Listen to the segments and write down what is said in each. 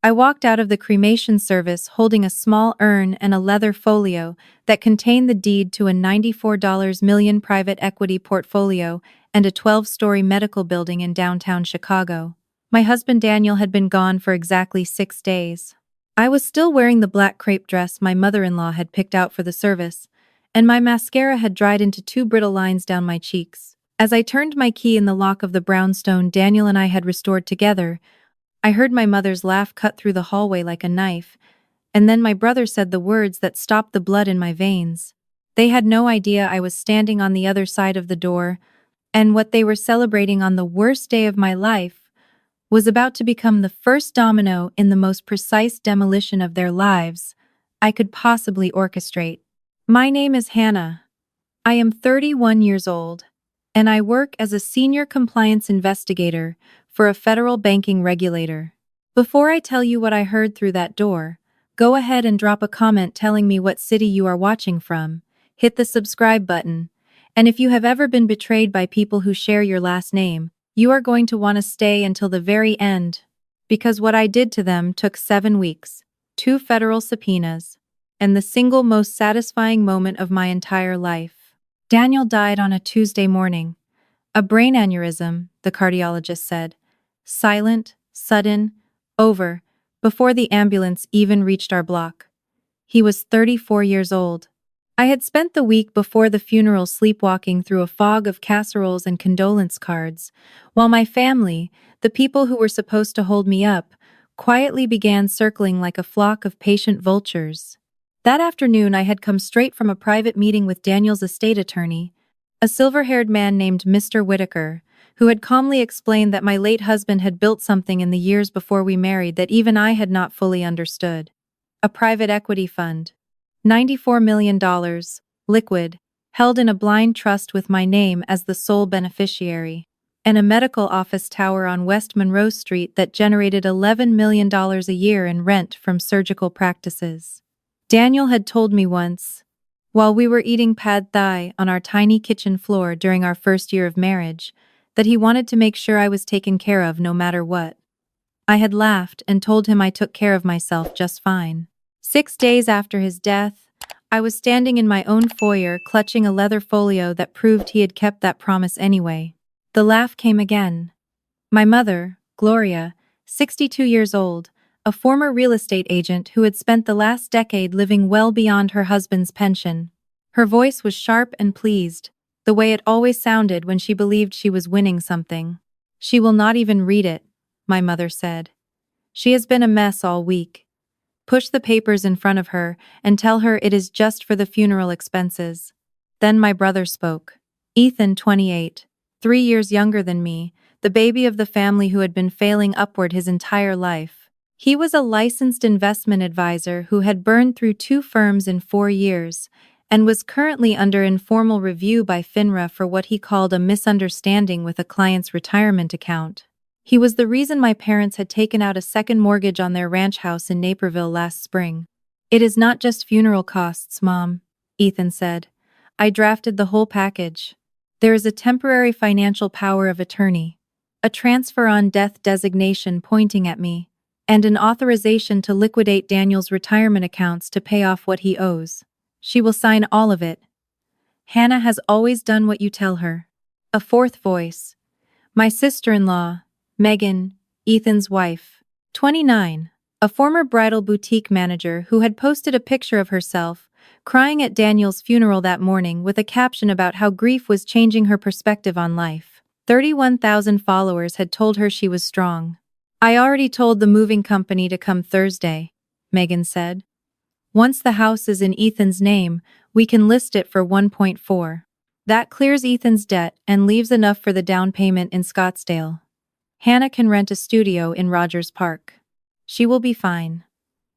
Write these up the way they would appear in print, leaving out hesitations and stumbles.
I walked out of the cremation service holding a small urn and a leather folio that contained the deed to a $94 million private equity portfolio and a 12-story medical building in downtown Chicago. My husband Daniel had been gone for exactly 6 days. I was still wearing the black crepe dress my mother-in-law had picked out for the service, and my mascara had dried into 2 brittle lines down my cheeks. As I turned my key in the lock of the brownstone Daniel and I had restored together, I heard my mother's laugh cut through the hallway like a knife, and then my brother said the words that stopped the blood in my veins. They had no idea I was standing on the other side of the door, and what they were celebrating on the worst day of my life was about to become the first domino in the most precise demolition of their lives I could possibly orchestrate. My name is Hannah. I am 31 years old, and I work as a senior compliance investigator for a federal banking regulator. Before I tell you what I heard through that door, go ahead and drop a comment telling me what city you are watching from, hit the subscribe button, and if you have ever been betrayed by people who share your last name, you are going to want to stay until the very end, because what I did to them took 7 weeks, 2 federal subpoenas, and the single most satisfying moment of my entire life. Daniel died on a Tuesday morning. A brain aneurysm, the cardiologist said. Silent, sudden, over, before the ambulance even reached our block. He was 34 years old. I had spent the week before the funeral sleepwalking through a fog of casseroles and condolence cards, while my family, the people who were supposed to hold me up, quietly began circling like a flock of patient vultures. That afternoon I had come straight from a private meeting with Daniel's estate attorney, a silver-haired man named Mr. Whitaker, who had calmly explained that my late husband had built something in the years before we married that even I had not fully understood. A private equity fund. $94 million, liquid, held in a blind trust with my name as the sole beneficiary, and a medical office tower on West Monroe Street that generated $11 million a year in rent from surgical practices. Daniel had told me once, while we were eating pad thai on our tiny kitchen floor during our first year of marriage, that he wanted to make sure I was taken care of no matter what. I had laughed and told him I took care of myself just fine. 6 days after his death, I was standing in my own foyer clutching a leather folio that proved he had kept that promise anyway. The laugh came again. My mother, Gloria, 62 years old, a former real estate agent who had spent the last decade living well beyond her husband's pension. Her voice was sharp and pleased, the way it always sounded when she believed she was winning something. She will not even read it, my mother said. She has been a mess all week. Push the papers in front of her and tell her it is just for the funeral expenses. Then my brother spoke. Ethan, 28, 3 years younger than me, the baby of the family who had been failing upward his entire life. He was a licensed investment advisor who had burned through 2 firms in 4 years and was currently under informal review by FINRA for what he called a misunderstanding with a client's retirement account. He was the reason my parents had taken out a second mortgage on their ranch house in Naperville last spring. "It is not just funeral costs, Mom," Ethan said. "I drafted the whole package. There is a temporary financial power of attorney, a transfer on death designation pointing at me, and an authorization to liquidate Daniel's retirement accounts to pay off what he owes. She will sign all of it. Hannah has always done what you tell her." A fourth voice. My sister-in-law, Megan, Ethan's wife, 29, a former bridal boutique manager who had posted a picture of herself crying at Daniel's funeral that morning with a caption about how grief was changing her perspective on life. 31,000 followers had told her she was strong. "I already told the moving company to come Thursday," Megan said. "Once the house is in Ethan's name, we can list it for 1.4. That clears Ethan's debt and leaves enough for the down payment in Scottsdale. Hannah can rent a studio in Rogers Park. She will be fine.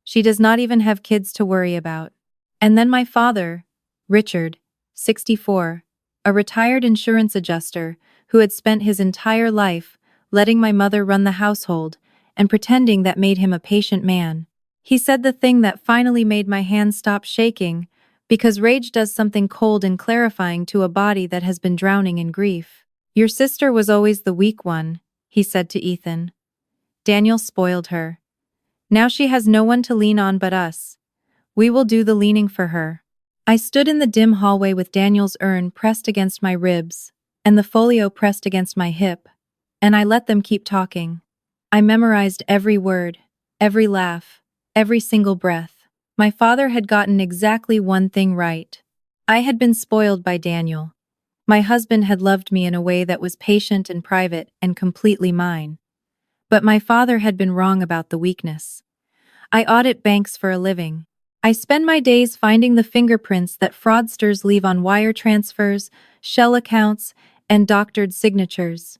She does not even have kids to worry about." And then my father, Richard, 64, a retired insurance adjuster who had spent his entire life letting my mother run the household and pretending that made him a patient man. He said the thing that finally made my hands stop shaking, because rage does something cold and clarifying to a body that has been drowning in grief. "Your sister was always the weak one," he said to Ethan. "Daniel spoiled her. Now she has no one to lean on but us. We will do the leaning for her. I stood in the dim hallway with Daniel's urn pressed against my ribs, and the folio pressed against my hip, and I let them keep talking. I memorized every word, every laugh, every single breath. My father had gotten exactly one thing right. I had been spoiled by Daniel. My husband had loved me in a way that was patient and private and completely mine. But my father had been wrong about the weakness. I audit banks for a living. I spend my days finding the fingerprints that fraudsters leave on wire transfers, shell accounts, and doctored signatures.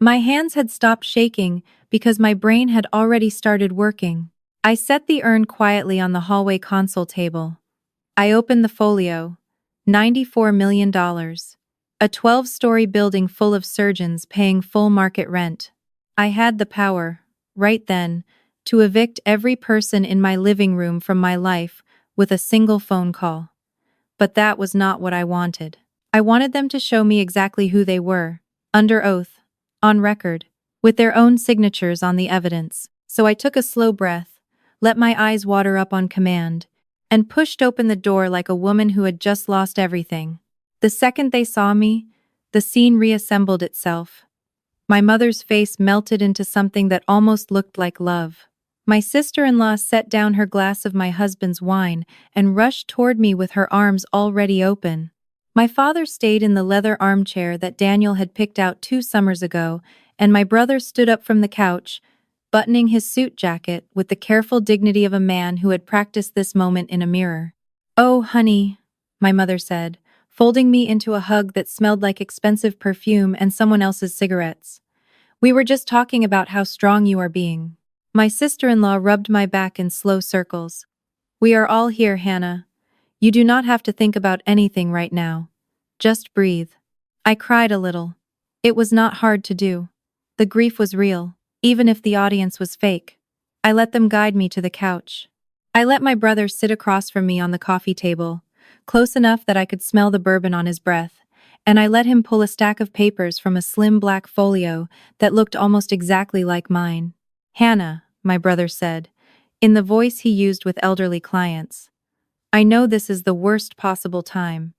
My hands had stopped shaking because my brain had already started working. I set the urn quietly on the hallway console table. I opened the folio. $94 million. A 12-story building full of surgeons paying full market rent. I had the power, right then, to evict every person in my living room from my life with a single phone call. But that was not what I wanted. I wanted them to show me exactly who they were, under oath, on record, with their own signatures on the evidence. So I took a slow breath, let my eyes water up on command, and pushed open the door like a woman who had just lost everything. The second they saw me, the scene reassembled itself. My mother's face melted into something that almost looked like love. My sister-in-law set down her glass of my husband's wine and rushed toward me with her arms already open. My father stayed in the leather armchair that Daniel had picked out 2 summers ago, and my brother stood up from the couch, buttoning his suit jacket with the careful dignity of a man who had practiced this moment in a mirror. "Oh, honey," my mother said, folding me into a hug that smelled like expensive perfume and someone else's cigarettes. "We were just talking about how strong you are being." My sister-in-law rubbed my back in slow circles. "We are all here, Hannah. You do not have to think about anything right now. Just breathe." I cried a little. It was not hard to do. The grief was real, even if the audience was fake. I let them guide me to the couch. I let my brother sit across from me on the coffee table, close enough that I could smell the bourbon on his breath, and I let him pull a stack of papers from a slim black folio that looked almost exactly like mine. "Hannah," my brother said, in the voice he used with elderly clients, "I know this is the worst possible time.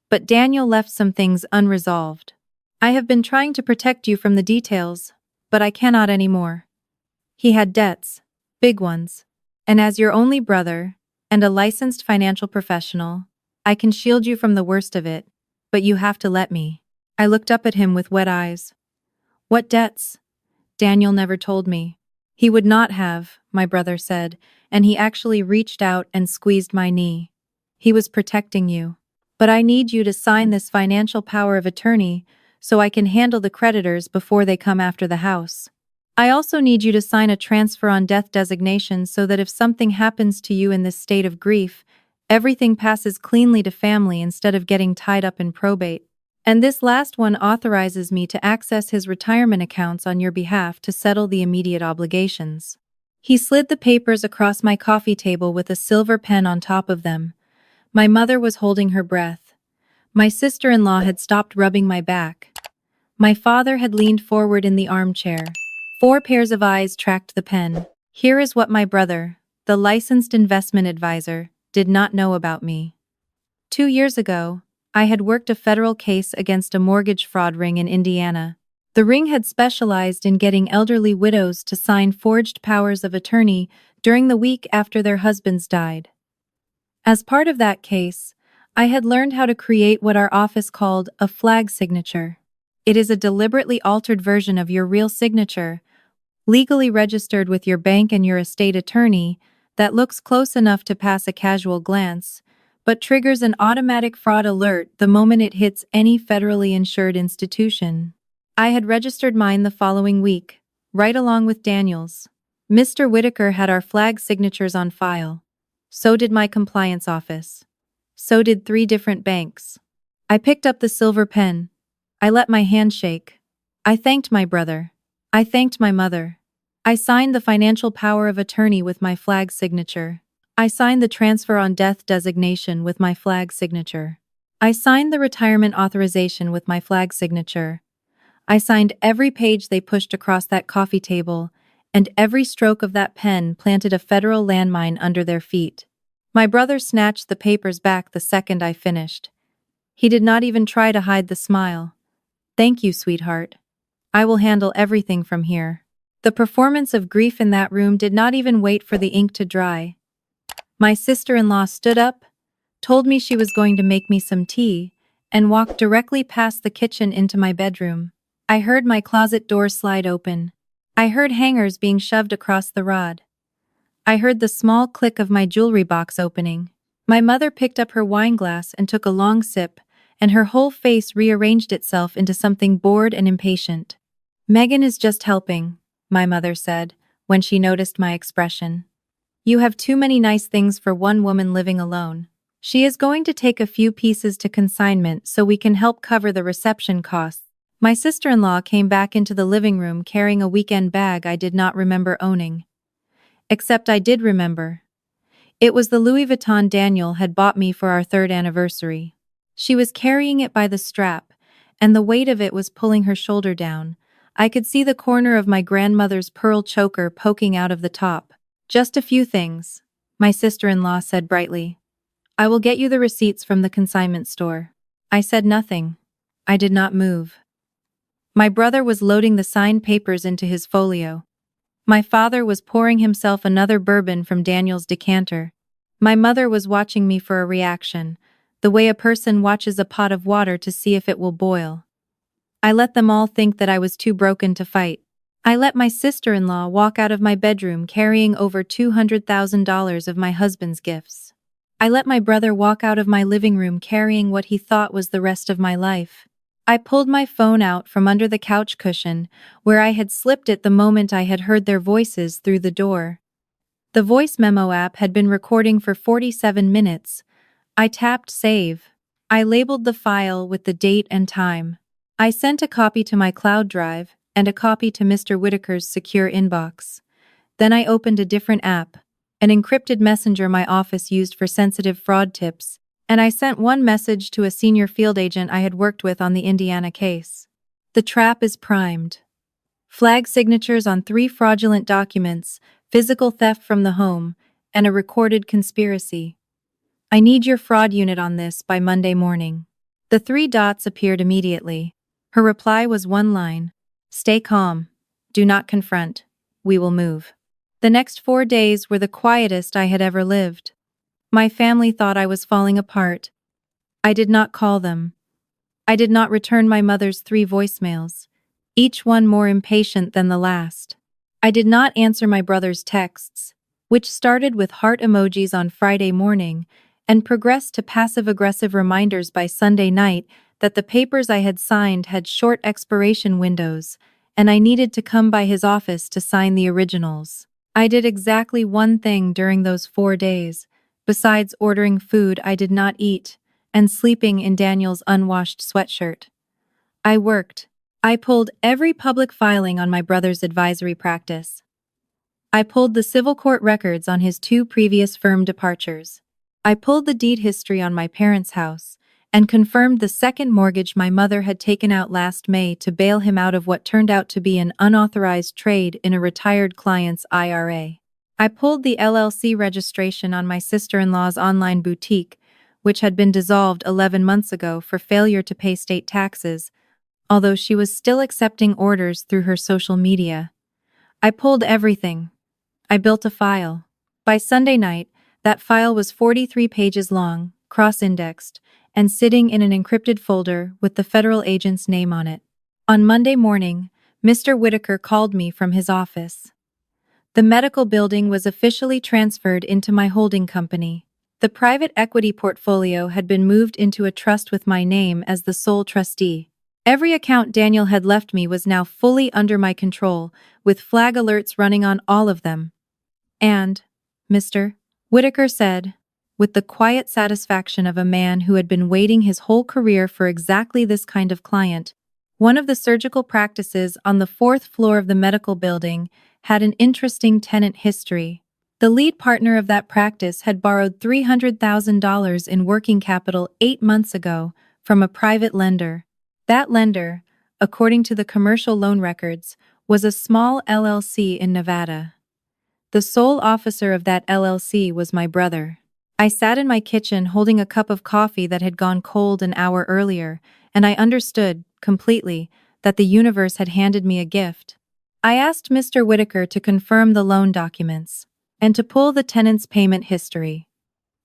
But Daniel left some things unresolved. I have been trying to protect you from the details, but I cannot anymore. He had debts, big ones. And as your only brother, and a licensed financial professional, I can shield you from the worst of it, but you have to let me." I looked up at him with wet eyes. "What debts?" "Daniel never told me." "He would not have," my brother said, and he actually reached out and squeezed my knee. "He was protecting you. But I need you to sign this financial power of attorney so I can handle the creditors before they come after the house. I also need you to sign a transfer on death designation so that if something happens to you in this state of grief, everything passes cleanly to family instead of getting tied up in probate. And this last one authorizes me to access his retirement accounts on your behalf to settle the immediate obligations." He slid the papers across my coffee table with a silver pen on top of them. My mother was holding her breath. My sister-in-law had stopped rubbing my back. My father had leaned forward in the armchair. 4 pairs of eyes tracked the pen. Here is what my brother, the licensed investment advisor, did not know about me. 2 years ago, I had worked a federal case against a mortgage fraud ring in Indiana. The ring had specialized in getting elderly widows to sign forged powers of attorney during the week after their husbands died. As part of that case, I had learned how to create what our office called a flag signature. It is a deliberately altered version of your real signature, legally registered with your bank and your estate attorney, that looks close enough to pass a casual glance, but triggers an automatic fraud alert the moment it hits any federally insured institution. I had registered mine the following week, right along with Daniel's. Mr. Whitaker had our flag signatures on file. So did my compliance office. So did 3 different banks. I picked up the silver pen. I let my hand shake. I thanked my brother. I thanked my mother. I signed the financial power of attorney with my flag signature. I signed the transfer on death designation with my flag signature. I signed the retirement authorization with my flag signature. I signed every page they pushed across that coffee table, and every stroke of that pen planted a federal landmine under their feet. My brother snatched the papers back the second I finished. He did not even try to hide the smile. "Thank you, sweetheart. I will handle everything from here." The performance of grief in that room did not even wait for the ink to dry. My sister-in-law stood up, told me she was going to make me some tea, and walked directly past the kitchen into my bedroom. I heard my closet door slide open. I heard hangers being shoved across the rod. I heard the small click of my jewelry box opening. My mother picked up her wine glass and took a long sip, and her whole face rearranged itself into something bored and impatient. "Megan is just helping," my mother said, when she noticed my expression. "You have too many nice things for one woman living alone. She is going to take a few pieces to consignment so we can help cover the reception costs." My sister-in-law came back into the living room carrying a weekend bag I did not remember owning. Except I did remember. It was the Louis Vuitton Daniel had bought me for our 3rd anniversary. She was carrying it by the strap, and the weight of it was pulling her shoulder down. I could see the corner of my grandmother's pearl choker poking out of the top. "Just a few things," my sister-in-law said brightly. "I will get you the receipts from the consignment store." I said nothing. I did not move. My brother was loading the signed papers into his folio. My father was pouring himself another bourbon from Daniel's decanter. My mother was watching me for a reaction, the way a person watches a pot of water to see if it will boil. I let them all think that I was too broken to fight. I let my sister-in-law walk out of my bedroom carrying over $200,000 of my husband's gifts. I let my brother walk out of my living room carrying what he thought was the rest of my life. I pulled my phone out from under the couch cushion, where I had slipped it the moment I had heard their voices through the door. The voice memo app had been recording for 47 minutes. I tapped save. I labeled the file with the date and time. I sent a copy to my cloud drive and a copy to Mr. Whitaker's secure inbox. Then I opened a different app, an encrypted messenger my office used for sensitive fraud tips, and I sent one message to a senior field agent I had worked with on the Indiana case. The trap is primed. Flag signatures on 3 fraudulent documents, physical theft from the home, and a recorded conspiracy. I need your fraud unit on this by Monday morning. The 3 dots appeared immediately. Her reply was one line: "Stay calm. Do not confront. We will move." The next 4 days were the quietest I had ever lived. My family thought I was falling apart. I did not call them. I did not return my mother's 3 voicemails, each one more impatient than the last. I did not answer my brother's texts, which started with heart emojis on Friday morning and progressed to passive-aggressive reminders by Sunday night that the papers I had signed had short expiration windows, and I needed to come by his office to sign the originals. I did exactly one thing during those 4 days, besides ordering food I did not eat and sleeping in Daniel's unwashed sweatshirt. I worked. I pulled every public filing on my brother's advisory practice. I pulled the civil court records on his 2 previous firm departures. I pulled the deed history on my parents' house and confirmed the second mortgage my mother had taken out last May to bail him out of what turned out to be an unauthorized trade in a retired client's IRA. I pulled the LLC registration on my sister-in-law's online boutique, which had been dissolved 11 months ago for failure to pay state taxes, although she was still accepting orders through her social media. I pulled everything. I built a file. By Sunday night, that file was 43 pages long, cross-indexed, and sitting in an encrypted folder with the federal agent's name on it. On Monday morning, Mr. Whitaker called me from his office. The medical building was officially transferred into my holding company. The private equity portfolio had been moved into a trust with my name as the sole trustee. Every account Daniel had left me was now fully under my control, with flag alerts running on all of them. And, Mr. Whitaker said, with the quiet satisfaction of a man who had been waiting his whole career for exactly this kind of client, one of the surgical practices on the 4th floor of the medical building had an interesting tenant history. The lead partner of that practice had borrowed $300,000 in working capital 8 months ago from a private lender. That lender, according to the commercial loan records, was a small LLC in Nevada. The sole officer of that LLC was my brother. I sat in my kitchen holding a cup of coffee that had gone cold an hour earlier, and I understood, completely, that the universe had handed me a gift. I asked Mr. Whitaker to confirm the loan documents and to pull the tenant's payment history.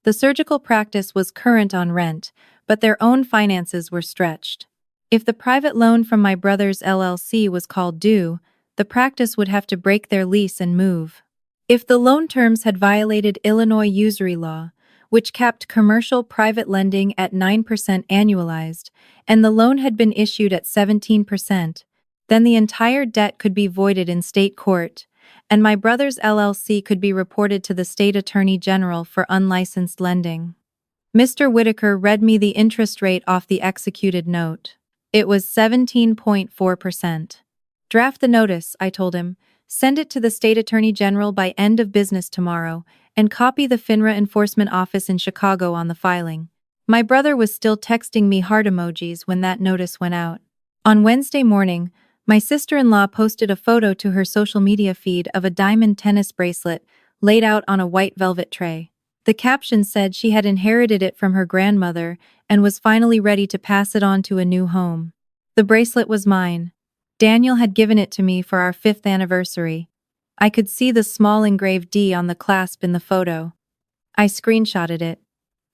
The surgical practice was current on rent, but their own finances were stretched. If the private loan from my brother's LLC was called due, the practice would have to break their lease and move. If the loan terms had violated Illinois usury law, which capped commercial private lending at 9% annualized, and the loan had been issued at 17%, then the entire debt could be voided in state court, and my brother's LLC could be reported to the state attorney general for unlicensed lending. Mr. Whitaker read me the interest rate off the executed note. It was 17.4%. Draft the notice, I told him. Send it to the state attorney general by end of business tomorrow, and copy the FINRA enforcement office in Chicago on the filing. My brother was still texting me heart emojis when that notice went out. On Wednesday morning, my sister-in-law posted a photo to her social media feed of a diamond tennis bracelet laid out on a white velvet tray. The caption said she had inherited it from her grandmother and was finally ready to pass it on to a new home. The bracelet was mine. Daniel had given it to me for our 5th anniversary. I could see the small engraved D on the clasp in the photo. I screenshotted it.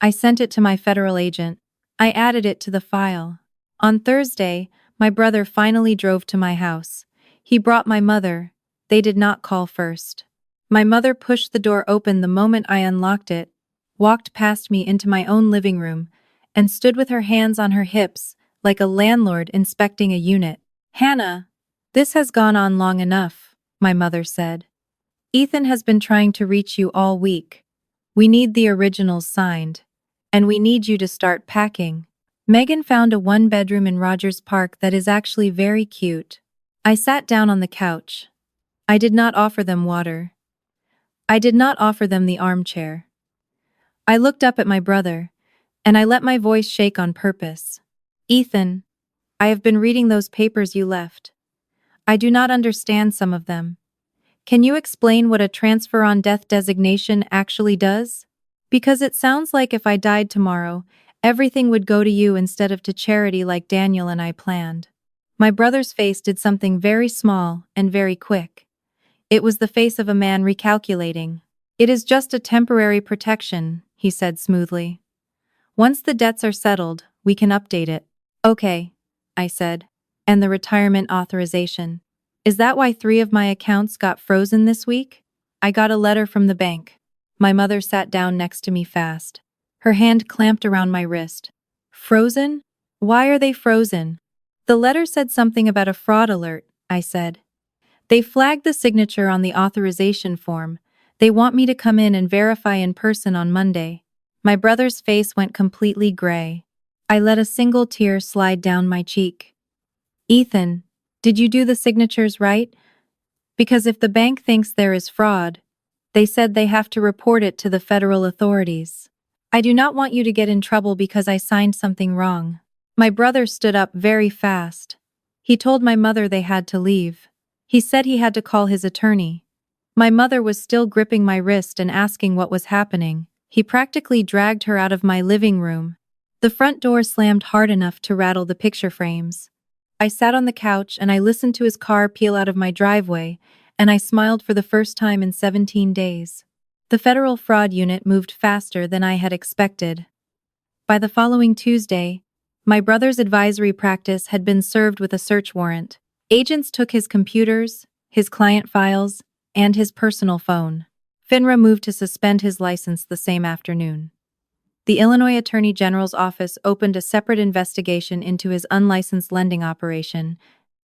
I sent it to my federal agent. I added it to the file. On Thursday, my brother finally drove to my house. He brought my mother. They did not call first. My mother pushed the door open the moment I unlocked it, walked past me into my own living room, and stood with her hands on her hips, like a landlord inspecting a unit. "Hannah, this has gone on long enough," my mother said. "Ethan has been trying to reach you all week. We need the originals signed, and we need you to start packing." Megan found a 1-bedroom in Rogers Park that is actually very cute. I sat down on the couch. I did not offer them water. I did not offer them the armchair. I looked up at my brother, and I let my voice shake on purpose. "Ethan, I have been reading those papers you left. I do not understand some of them. Can you explain what a transfer on death designation actually does? Because it sounds like if I died tomorrow, everything would go to you instead of to charity like Daniel and I planned." My brother's face did something very small and very quick. It was the face of a man recalculating. "It is just a temporary protection," he said smoothly. "Once the debts are settled, we can update it." "Okay," I said. "And the retirement authorization. Is that why 3 of my accounts got frozen this week?" "I got a letter from the bank." My mother sat down next to me fast. Her hand clamped around my wrist. "Frozen? Why are they frozen?" "The letter said something about a fraud alert," I said. "They flagged the signature on the authorization form. They want me to come in and verify in person on Monday." My brother's face went completely gray. I let a single tear slide down my cheek. "Ethan, did you do the signatures right? Because if the bank thinks there is fraud, they said they have to report it to the federal authorities. I do not want you to get in trouble because I signed something wrong." My brother stood up very fast. He told my mother they had to leave. He said he had to call his attorney. My mother was still gripping my wrist and asking what was happening. He practically dragged her out of my living room. The front door slammed hard enough to rattle the picture frames. I sat on the couch and I listened to his car peel out of my driveway, and I smiled for the first time in 17 days. The federal fraud unit moved faster than I had expected. By the following Tuesday, my brother's advisory practice had been served with a search warrant. Agents took his computers, his client files, and his personal phone. FINRA moved to suspend his license the same afternoon. The Illinois Attorney General's office opened a separate investigation into his unlicensed lending operation,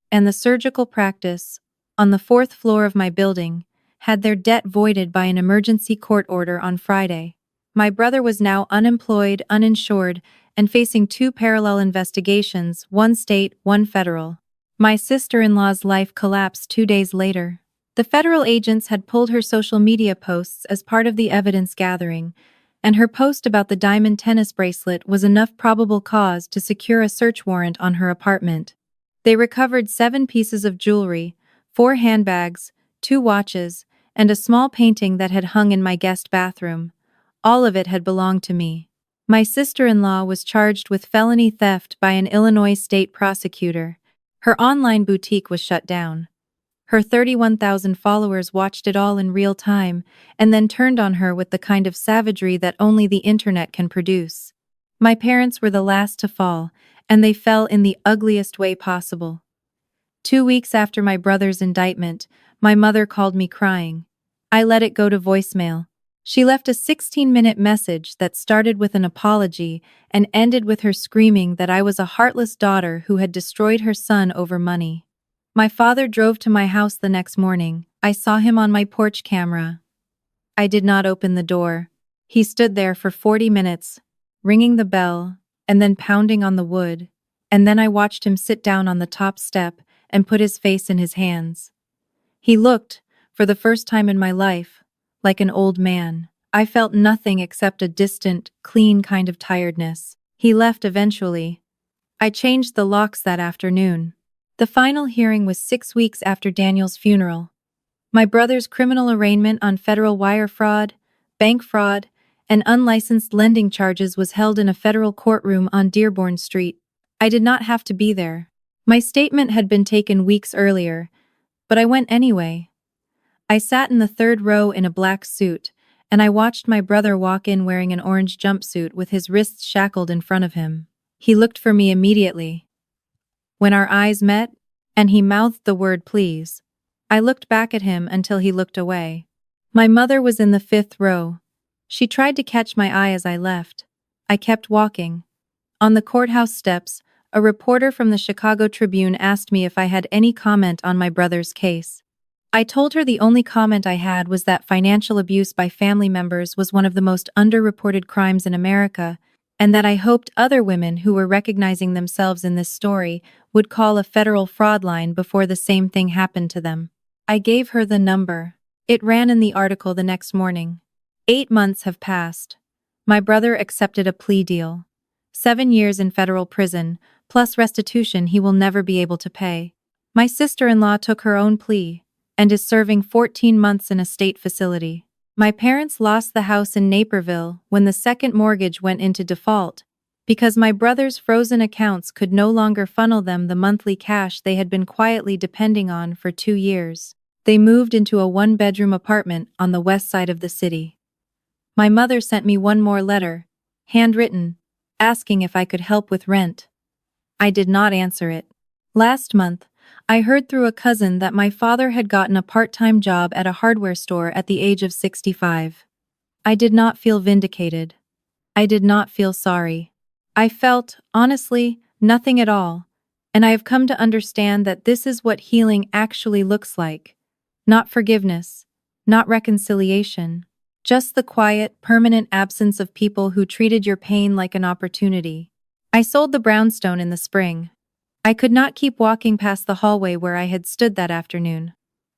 and the surgical practice, on the 4th floor of my building, had their debt voided by an emergency court order on Friday. My brother was now unemployed, uninsured, and facing 2 parallel investigations, one state, one federal. My sister-in-law's life collapsed 2 days later. The federal agents had pulled her social media posts as part of the evidence gathering, and her post about the diamond tennis bracelet was enough probable cause to secure a search warrant on her apartment. They recovered 7 pieces of jewelry, 4 handbags, 2 watches, and a small painting that had hung in my guest bathroom. All of it had belonged to me. My sister-in-law was charged with felony theft by an Illinois state prosecutor. Her online boutique was shut down. Her 31,000 followers watched it all in real time and then turned on her with the kind of savagery that only the internet can produce. My parents were the last to fall, and they fell in the ugliest way possible. 2 weeks after my brother's indictment, my mother called me crying. I let it go to voicemail. She left a 16-minute message that started with an apology and ended with her screaming that I was a heartless daughter who had destroyed her son over money. My father drove to my house the next morning. I saw him on my porch camera. I did not open the door. He stood there for 40 minutes, ringing the bell, and then pounding on the wood, and then I watched him sit down on the top step and put his face in his hands. He looked, for the first time in my life, like an old man. I felt nothing except a distant, clean kind of tiredness. He left eventually. I changed the locks that afternoon. The final hearing was 6 weeks after Daniel's funeral. My brother's criminal arraignment on federal wire fraud, bank fraud, and unlicensed lending charges was held in a federal courtroom on Dearborn Street. I did not have to be there. My statement had been taken weeks earlier, but I went anyway. I sat in the third row in a black suit, and I watched my brother walk in wearing an orange jumpsuit with his wrists shackled in front of him. He looked for me immediately. When our eyes met, and he mouthed the word please, I looked back at him until he looked away. My mother was in the 5th row. She tried to catch my eye as I left. I kept walking. On the courthouse steps, a reporter from the Chicago Tribune asked me if I had any comment on my brother's case. I told her the only comment I had was that financial abuse by family members was one of the most underreported crimes in America, and that I hoped other women who were recognizing themselves in this story would call a federal fraud line before the same thing happened to them. I gave her the number. It ran in the article the next morning. 8 months have passed. My brother accepted a plea deal. 7 years in federal prison, plus restitution he will never be able to pay. My sister-in-law took her own plea and is serving 14 months in a state facility. My parents lost the house in Naperville when the second mortgage went into default because my brother's frozen accounts could no longer funnel them the monthly cash they had been quietly depending on for 2 years. They moved into a 1-bedroom apartment on the west side of the city. My mother sent me one more letter, handwritten, asking if I could help with rent. I did not answer it. Last month, I heard through a cousin that my father had gotten a part-time job at a hardware store at the age of 65. I did not feel vindicated. I did not feel sorry. I felt, honestly, nothing at all, and I have come to understand that this is what healing actually looks like. Not forgiveness, not reconciliation, just the quiet, permanent absence of people who treated your pain like an opportunity. I sold the brownstone in the spring. I could not keep walking past the hallway where I had stood that afternoon.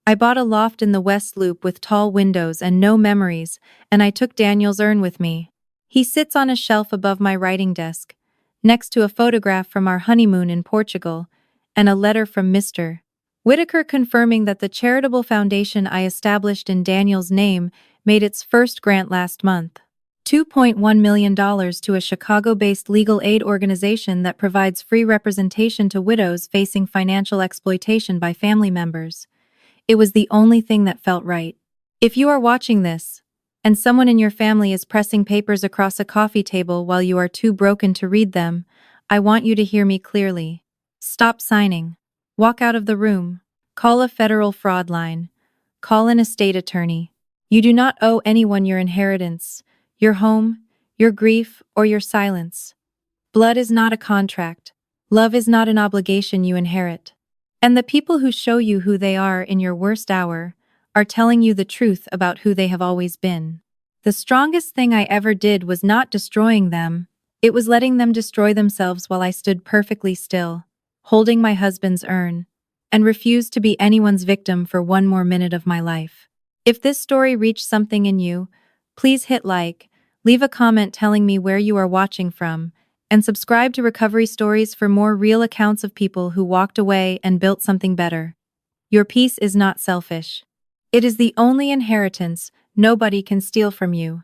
I bought a loft in the West Loop with tall windows and no memories, and I took Daniel's urn with me. He sits on a shelf above my writing desk, next to a photograph from our honeymoon in Portugal, and a letter from Mr. Whitaker confirming that the charitable foundation I established in Daniel's name made its first grant last month. $2.1 million to a Chicago-based legal aid organization that provides free representation to widows facing financial exploitation by family members. It was the only thing that felt right. If you are watching this, and someone in your family is pressing papers across a coffee table while you are too broken to read them, I want you to hear me clearly. Stop signing. Walk out of the room. Call a federal fraud line. Call an estate attorney. You do not owe anyone your inheritance, your home, your grief, or your silence. Blood is not a contract. Love is not an obligation you inherit. And the people who show you who they are in your worst hour are telling you the truth about who they have always been. The strongest thing I ever did was not destroying them. It was letting them destroy themselves while I stood perfectly still, holding my husband's urn, and refused to be anyone's victim for one more minute of my life. If this story reached something in you, please hit like, leave a comment telling me where you are watching from, and subscribe to Recovery Stories for more real accounts of people who walked away and built something better. Your peace is not selfish. It is the only inheritance nobody can steal from you.